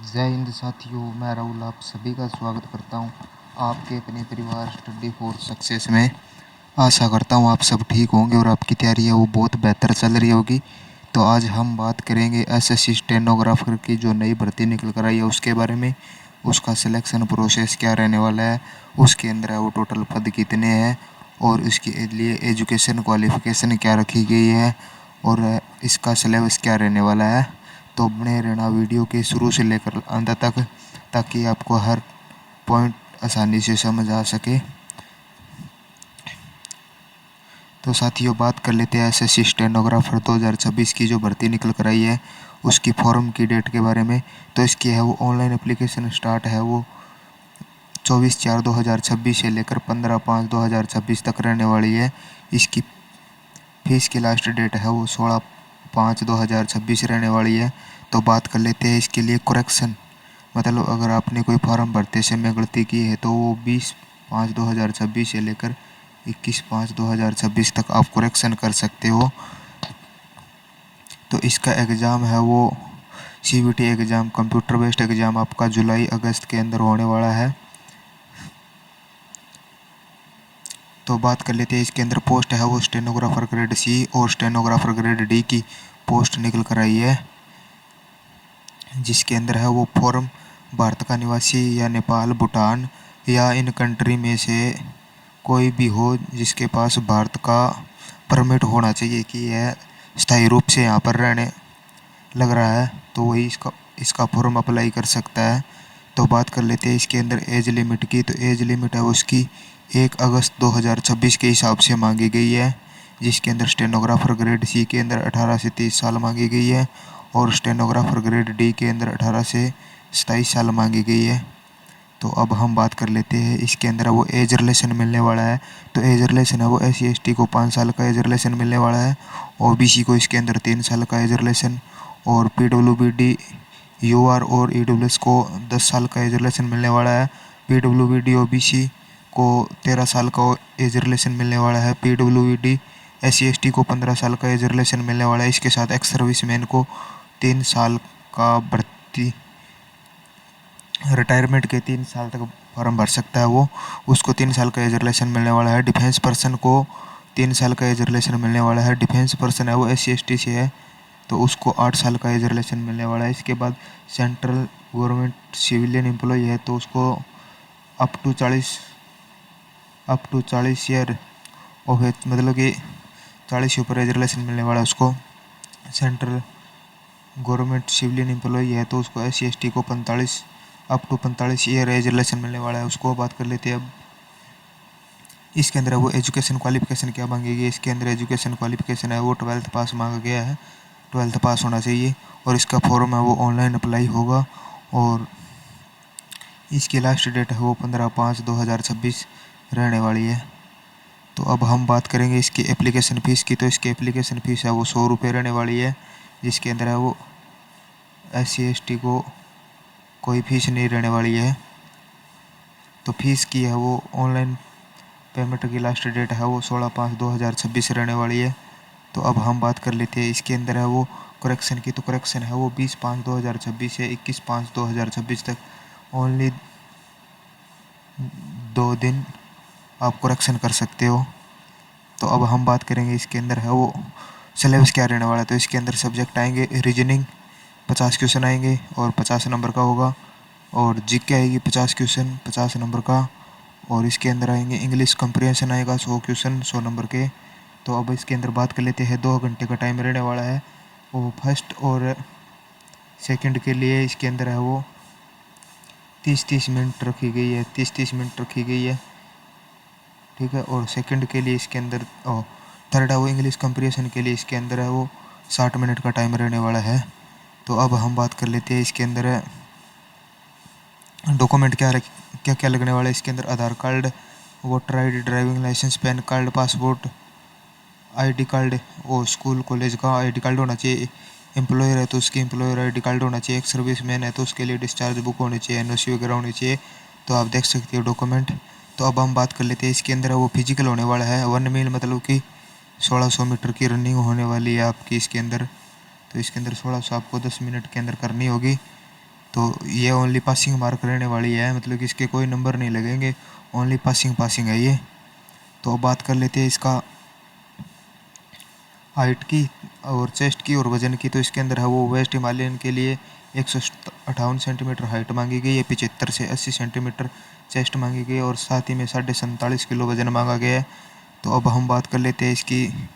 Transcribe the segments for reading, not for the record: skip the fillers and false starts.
जय हिंद साथियों, मैं राहुल आप सभी का स्वागत करता हूं आपके अपने परिवार स्टडी फॉर सक्सेस में। आशा करता हूं आप सब ठीक होंगे और आपकी तैयारी है वो बहुत बेहतर चल रही होगी। तो आज हम बात करेंगे एसएससी स्टेनोग्राफर की जो नई भर्ती निकल कर आई है उसके बारे में। उसका सिलेक्शन प्रोसेस क्या रहने वाला है, उसके अंदर है वो टोटल पद कितने हैं और इसके लिए एजुकेशन क्वालिफिकेशन क्या रखी गई है और इसका सिलेबस क्या रहने वाला है। तो बने रहना वीडियो के शुरू से लेकर अंत तक, ताकि आपको हर पॉइंट आसानी से समझ आ सके। तो साथियों, बात कर लेते हैं एसएससी स्टेनोग्राफर 2026 की जो भर्ती निकल कर आई है उसकी फॉर्म की डेट के बारे में। तो इसकी है वो ऑनलाइन एप्लीकेशन स्टार्ट है वो 24/4/2026 से लेकर 15/5/2026 तक रहने वाली है। इसकी फीस की लास्ट डेट है वो 16/5/2026 रहने वाली है। तो बात कर लेते हैं इसके लिए करेक्शन, मतलब अगर आपने कोई फॉर्म भरते समय गलती की है तो वो 20/5/2026 से लेकर 21/5/2026 तक आप करेक्शन कर सकते हो। तो इसका एग्ज़ाम है वो CBT exam, computer based exam आपका जुलाई अगस्त के अंदर होने वाला है। तो बात कर लेते हैं इसके अंदर पोस्ट है वो स्टेनोग्राफर ग्रेड सी और स्टेनोग्राफर ग्रेड डी की पोस्ट निकल कर आई है, जिसके अंदर है वो फॉर्म भारत का निवासी या नेपाल, भूटान या इन कंट्री में से कोई भी हो जिसके पास भारत का परमिट होना चाहिए कि यह स्थायी रूप से यहाँ पर रहने लग रहा है, तो वही इसका फॉर्म अप्लाई कर सकता है। तो बात कर लेते हैं इसके अंदर एज लिमिट की। तो एज लिमिट है उसकी 1 अगस्त 2026 के हिसाब से मांगी गई है, जिसके अंदर स्टेनोग्राफर ग्रेड सी के अंदर 18 से 30 साल मांगी गई है और स्टेनोग्राफर ग्रेड डी के अंदर 18 से 27 साल मांगी गई है। तो अब हम बात कर लेते हैं इसके अंदर वो एज रिलेशन मिलने वाला है। तो एज रिलेशन है वो SC/ST को 5 साल का एज रिलेशन मिलने वाला है, OBC को इसके अंदर 3 साल का एज रिलेशन और PWBD, UR और EWS को 10 साल का एज रिलेशन मिलने वाला है। PWBD OBC को 13 साल का एज रिलेशन मिलने वाला है। PWBD SC/ST को 15 साल का एज रिलेशन मिलने वाला है। इसके साथ एक्स सर्विसमैन को 3 साल का भर्ती रिटायरमेंट के 3 साल तक फॉर्म भर सकता है वो, उसको 3 साल का एज रिलेशन मिलने वाला है। डिफेंस पर्सन को 3 साल का एज रिलेशन मिलने वाला है। डिफेंस पर्सन है वो SC/ST से है तो उसको 8 साल का एज रिलेशन मिलने वाला है। इसके बाद सेंट्रल गवर्नमेंट सिविलियन एम्प्लॉय है तो उसको up to 40 year of age, मतलब कि 40 ऊपर एज रिलेशन मिलने वाला है उसको। सेंट्रल गवर्नमेंट सिविलियन एम्प्लॉय है तो उसको SC/ST को 45 up to 45 year age relation मिलने वाला है उसको। बात कर लेते हैं अब इसके अंदर वो एजुकेशन क्वालिफिकेशन क्या मांगेगी। इसके अंदर एजुकेशन क्वालिफिकेशन है वो 12th पास मांगा गया है, 12th पास होना चाहिए और इसका फॉर्म है वो ऑनलाइन अप्लाई होगा और इसकी लास्ट डेट है वो 15/5/2026 रहने वाली है। तो अब हम बात करेंगे इसकी एप्लीकेशन फ़ीस की। तो इसकी एप्लीकेशन फ़ीस है वो 100 रुपये रहने वाली है, जिसके अंदर है वो SC/ST को कोई फीस नहीं रहने वाली है। तो फीस की है वो ऑनलाइन पेमेंट की लास्ट डेट है वो 16/5/2026 रहने वाली है। तो अब हम बात कर लेते हैं इसके अंदर है वो करेक्शन की। तो करेक्शन है वो 20/5/2026 से 21/5/2026 तक ओनली 2 दिन आप करेक्शन कर सकते हो। तो अब हम बात करेंगे इसके अंदर है वो सिलेबस क्या रहने वाला है। तो इसके अंदर सब्जेक्ट आएंगे रीजनिंग 50 क्वेश्चन आएंगे और 50 नंबर का होगा, और जीके आएगी 50 क्वेश्चन 50 नंबर का, और इसके अंदर आएंगे इंग्लिश कंप्रिहेंशन आएगा 100 क्वेश्चन 100 नंबर के। तो अब इसके अंदर बात कर लेते हैं 2 घंटे का टाइम रहने वाला है वो फर्स्ट और सेकंड के लिए। इसके अंदर है वो 30-30 मिनट रखी गई है, 30-30 मिनट रखी गई है, ठीक है। और सेकंड के लिए इसके अंदर थर्ड है वो इंग्लिश कंप्रिहेंशन के लिए इसके अंदर है वो 60 मिनट का टाइम रहने वाला है। तो अब हम बात कर लेते हैं इसके अंदर डॉक्यूमेंट क्या क्या लगने वाला है। इसके अंदर Aadhaar card, voter ID, driving licence, PAN card, passport, ID card और स्कूल कॉलेज का ID कार्ड होना चाहिए। एम्प्लॉयर है तो उसकी एम्प्लॉयर ID कार्ड होना चाहिए। एक सर्विस मैन है तो उसके लिए डिस्चार्ज बुक होनी चाहिए, NOC वगैरह होनी चाहिए। तो आप देख सकते हो डॉक्यूमेंट। तो अब हम बात कर लेते हैं इसके अंदर वो फिजिकल होने वाला है 1 मील, मतलब कि 1600 मीटर की रनिंग होने वाली है आपकी इसके अंदर। तो इसके अंदर 1600 आपको 10 मिनट के अंदर करनी होगी। तो ये ओनली पासिंग मार्क रहने वाली है, मतलब कि इसके कोई नंबर नहीं लगेंगे, ओनली पासिंग है ये। तो अब बात कर लेते हैं इसका हाइट की और चेस्ट की और वज़न की। तो इसके अंदर है वो वेस्ट हिमालयन के लिए 158 सेंटीमीटर हाइट मांगी गई है, 75 से 80 सेंटीमीटर चेस्ट मांगी गई है और साथ ही में 47.5 किलो वज़न मांगा गया है। तो अब हम बात कर लेते हैं इसकी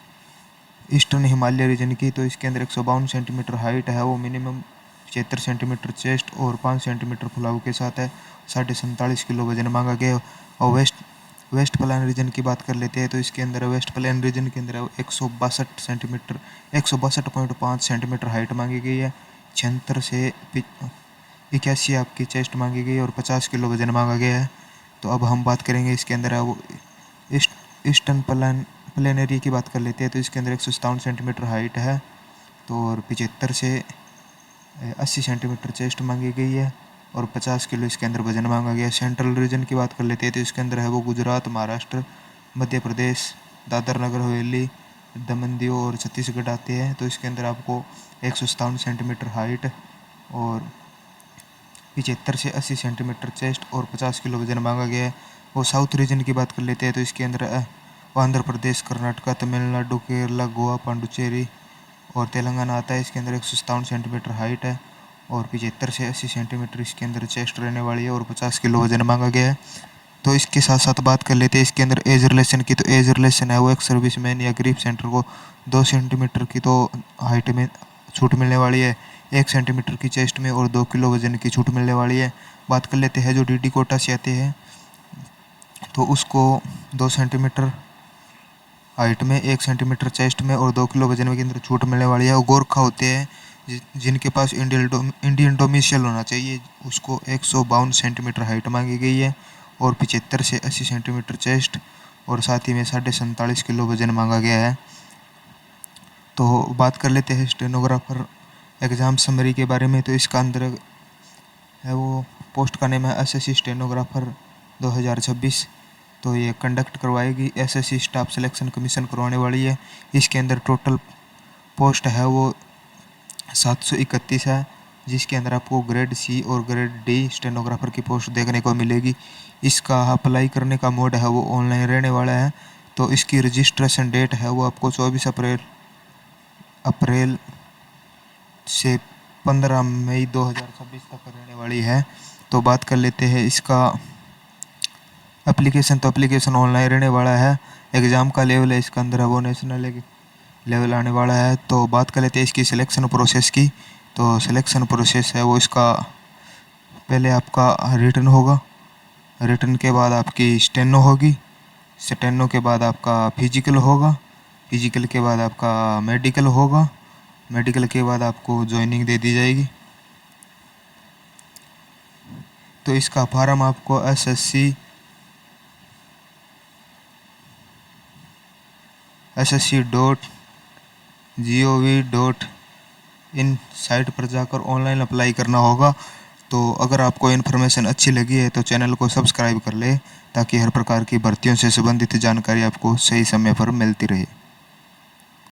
ईस्टर्न हिमालय रीजन की। तो इसके अंदर 152 सेंटीमीटर हाइट है वो, मिनिमम 76 सेंटीमीटर चेस्ट और 5 सेंटीमीटर फुलाव के साथ है, 47.5 किलो वज़न मांगा गया। और वेस्ट प्लेन रीजन की बात कर लेते हैं। तो इसके अंदर वेस्ट प्लेन रीजन के अंदर 162 सेंटीमीटर 162.5 सेंटीमीटर हाइट मांगी गई है, 76 से 81 आपकी चेस्ट मांगी गई है और 50 किलो वज़न मांगा गया है। तो अब हम बात करेंगे इसके अंदर है वो ईस्टर्न प्लेनरी की बात कर लेते हैं। तो इसके अंदर 157 सेंटीमीटर हाइट है, तो और 75 से 80 सेंटीमीटर चेस्ट मांगी गई है और 50 किलो इसके अंदर वजन मांगा गया। सेंट्रल रीजन की बात कर लेते हैं। तो इसके अंदर है वो गुजरात, महाराष्ट्र, मध्य प्रदेश, दादर नगर हवेली, दमन दीव और छत्तीसगढ़ आते हैं। तो इसके अंदर आपको 157 सेंटीमीटर हाइट और 75 से 80 सेंटीमीटर चेस्ट और 50 किलो वजन मांगा गया है। और साउथ रीजन की बात कर लेते हैं। तो इसके अंदर आंध्र प्रदेश, कर्नाटका, तमिलनाडु, केरला, गोवा, पांडुचेरी और तेलंगाना आता है। इसके अंदर 157 सेंटीमीटर हाइट है और 75 से 80 सेंटीमीटर इसके अंदर चेस्ट रहने वाली है और 50 किलो वजन मांगा गया है। तो इसके साथ साथ बात कर लेते हैं इसके अंदर एज रिलेशन की। तो एज रिलेशन है वो एक सर्विसमैन या गरीब सेंटर को 2 सेंटीमीटर की तो हाइट में छूट मिलने वाली है, 1 सेंटीमीटर की चेस्ट में और 2 किलो वजन की छूट मिलने वाली है। बात कर लेते हैं जो डीडी कोटा से आते हैं, तो उसको 2 सेंटीमीटर हाइट में, 1 सेंटीमीटर चेस्ट में और 2 किलो वजन के अंदर छूट मिलने वाली है। और गोरखा होते हैं जिनके पास इंडियन डोमिसाइल होना चाहिए, उसको 152 सेंटीमीटर हाइट मांगी गई है और 75 से 80 सेंटीमीटर चेस्ट और साथ ही में 47.5 किलो वजन मांगा गया है। तो बात कर लेते हैं स्टेनोग्राफर एग्ज़ाम समरी के बारे में। तो इसका अंदर है वो पोस्ट का नेम है एसएससी स्टेनोग्राफर 2026। तो ये कंडक्ट करवाएगी एसएससी स्टाफ सिलेक्शन कमीशन करवाने वाली है। इसके अंदर टोटल पोस्ट है वो 731 है, जिसके अंदर आपको ग्रेड सी और ग्रेड डी स्टेनोग्राफर की पोस्ट देखने को मिलेगी। इसका अप्लाई करने का मोड है वो ऑनलाइन रहने वाला है। तो इसकी रजिस्ट्रेशन डेट है वो आपको 24 अप्रैल से 15 मई 2026 तक रहने वाली है। तो बात कर लेते हैं इसका एप्लीकेशन। तो एप्लीकेशन ऑनलाइन रहने वाला है। एग्ज़ाम का लेवल है इसका अंदर है वो नेशनल लेवल आने वाला है। तो बात कर लेते हैं इसकी सिलेक्शन प्रोसेस की। तो सिलेक्शन प्रोसेस है वो इसका पहले आपका रिटन होगा, रिटन के बाद आपकी स्टेनो होगी, स्टेनो के बाद आपका फिजिकल होगा, फिजिकल के बाद आपका मेडिकल होगा, मेडिकल के बाद आपको ज्वाइनिंग दे दी जाएगी। तो इसका फॉर्म आपको ssc.gov.in साइट पर जाकर ऑनलाइन अप्लाई करना होगा। तो अगर आपको इन्फॉर्मेशन अच्छी लगी है तो चैनल को सब्सक्राइब कर ले, ताकि हर प्रकार की भर्तियों से संबंधित जानकारी आपको सही समय पर मिलती रहे।